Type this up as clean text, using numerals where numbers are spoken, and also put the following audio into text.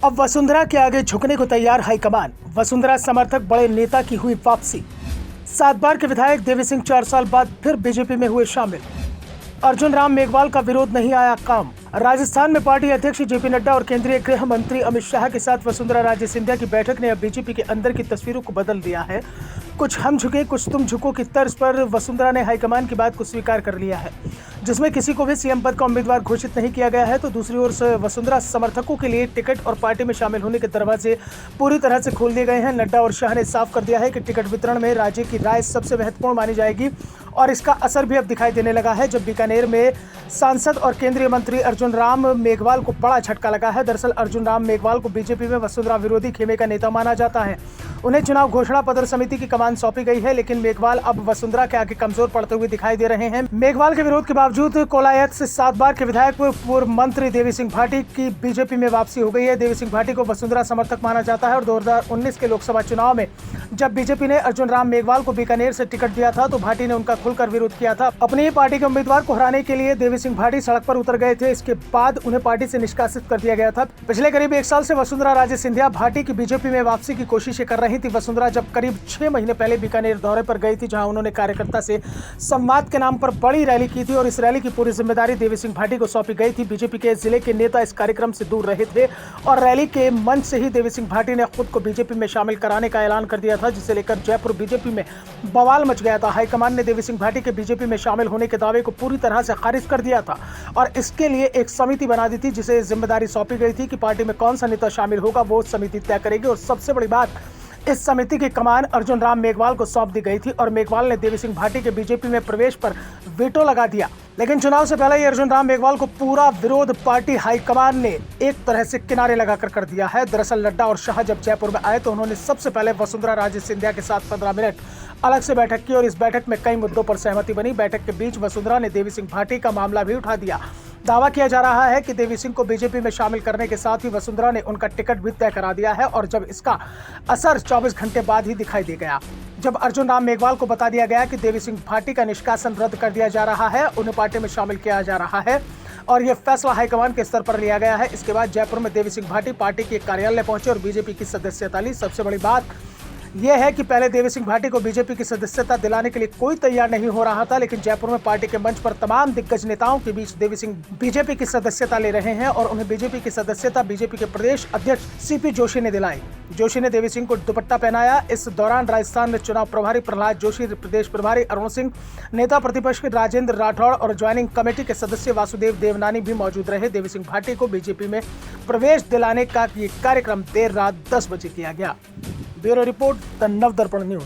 अब वसुंधरा के आगे झुकने को तैयार हाईकमान। वसुंधरा समर्थक बड़े नेता की हुई वापसी। 7 बार के विधायक देवी सिंह 4 साल बाद फिर बीजेपी में हुए शामिल। अर्जुन राम मेघवाल का विरोध नहीं आया काम। राजस्थान में पार्टी अध्यक्ष जेपी नड्डा और केंद्रीय गृह मंत्री अमित शाह के साथ वसुंधरा राजे सिंधिया की बैठक ने अब बीजेपी के अंदर की तस्वीरों को बदल दिया है। कुछ हम झुके कुछ तुम झुको की तर्ज पर वसुंधरा ने हाईकमान की बात को स्वीकार कर लिया है, जिसमें किसी को भी सीएम पद का उम्मीदवार घोषित नहीं किया गया है। तो दूसरी ओर से वसुंधरा समर्थकों के लिए टिकट और पार्टी में शामिल होने के दरवाजे पूरी तरह से खोल दिए गए हैं। नड्डा और शाह ने साफ कर दिया है कि टिकट वितरण में राज्य की राय सबसे महत्वपूर्ण मानी जाएगी और इसका असर भी अब दिखाई देने लगा है, जब बीकानेर में सांसद और केंद्रीय मंत्री अर्जुन राम मेघवाल को बड़ा झटका लगा है। दरअसल अर्जुन राम मेघवाल को बीजेपी में वसुंधरा विरोधी खेमे का नेता माना जाता है। उन्हें चुनाव घोषणा पत्र समिति की कमान सौंपी गई है, लेकिन मेघवाल अब वसुंधरा के आगे कमजोर पड़ते हुए दिखाई दे रहे हैं। मेघवाल के विरोध के बावजूद कोलायत से 7 बार के विधायक पूर्व मंत्री देवी सिंह भाटी की बीजेपी में वापसी हो गई है। देवी सिंह भाटी को वसुंधरा समर्थक माना जाता है और 2019 के लोकसभा चुनाव में जब बीजेपी ने अर्जुन राम मेघवाल को बीकानेर से टिकट दिया था तो भाटी ने उनका खुलकर विरोध किया था। अपनी ही पार्टी के उम्मीदवार को हराने के लिए देवी सिंह भाटी सड़क पर उतर गए थे। इसके बाद उन्हें पार्टी से निष्कासित कर दिया गया था। पिछले करीब 1 साल से वसुंधरा राजे सिंधिया भाटी की बीजेपी में वापसी की कोशिशें कर रही थी। वसुंधरा जब करीब 6 महीने पहले बीकानेर दौरे पर गई थी, जहां उन्होंने कार्यकर्ता से संवाद के नाम पर बड़ी रैली की थी और इस रैली की पूरी जिम्मेदारी देवी सिंह भाटी को सौंपी गई थी। बीजेपी के जिले के नेता इस कार्यक्रम से दूर रहे थे और रैली के मंच से ही देवी सिंह भाटी ने खुद को बीजेपी में शामिल कराने का ऐलान कर दिया था, जिसे लेकर जयपुर बीजेपी में बवाल मच गया था। हाईकमान ने देवी सिंह भाटी के बीजेपी में शामिल होने के दावे को पूरी तरह से खारिज कर दिया था और इसके लिए एक समिति बना दी थी, जिसे जिम्मेदारी सौंपी गई थी कि पार्टी में कौन सा नेता शामिल होगा वो समिति तय करेगी। और सबसे बड़ी बात, इस समिति की कमान अर्जुन राम मेघवाल को सौंप दी गई थी और मेघवाल ने देवी सिंह भाटी के बीजेपी में प्रवेश पर वीटो लगा दिया। लेकिन चुनाव से पहले ही अर्जुन राम मेघवाल को पूरा विरोध पार्टी हाईकमान ने एक तरह से किनारे लगाकर कर दिया है। दरअसल नड्डा और शाह जब जयपुर में आए तो उन्होंने सबसे पहले वसुंधरा राजे सिंधिया के साथ 15 मिनट अलग से बैठक की और इस बैठक में कई मुद्दों पर सहमति बनी। बैठक के बीच वसुंधरा ने देवी सिंह भाटी का मामला भी उठा दिया। दावा किया जा रहा है कि देवी सिंह को बीजेपी में शामिल करने के साथ ही वसुंधरा ने उनका टिकट भी तय करा दिया है और जब इसका असर 24 घंटे बाद ही दिखाई दे गया, जब अर्जुन राम मेघवाल को बता दिया गया कि देवी सिंह भाटी का निष्कासन रद्द कर दिया जा रहा है, उन्हें पार्टी में शामिल किया जा रहा है और यह फैसला हाईकमान के स्तर पर लिया गया है। इसके बाद जयपुर में देवी सिंह भाटी पार्टी के कार्यालय पहुंचे और बीजेपी की सदस्यता ली। सबसे बड़ी बात यह है कि पहले देवी सिंह भाटी को बीजेपी की सदस्यता दिलाने के लिए कोई तैयार नहीं हो रहा था, लेकिन जयपुर में पार्टी के मंच पर तमाम दिग्गज नेताओं के बीच देवी सिंह बीजेपी की सदस्यता ले रहे हैं और उन्हें बीजेपी की सदस्यता बीजेपी के प्रदेश अध्यक्ष सीपी जोशी ने दिलाई। जोशी ने देवी सिंह को दुपट्टा पहनाया। इस दौरान राजस्थान में चुनाव प्रभारी प्रहलाद जोशी, प्रदेश प्रभारी अरुण सिंह, नेता प्रतिपक्ष राजेंद्र राठौड़ और ज्वाइनिंग कमेटी के सदस्य वासुदेव देवनानी भी मौजूद रहे। देवी सिंह भाटी को बीजेपी में प्रवेश दिलाने का ये कार्यक्रम देर रात 10 बजे किया गया। Bureau report, the Navdarpan news.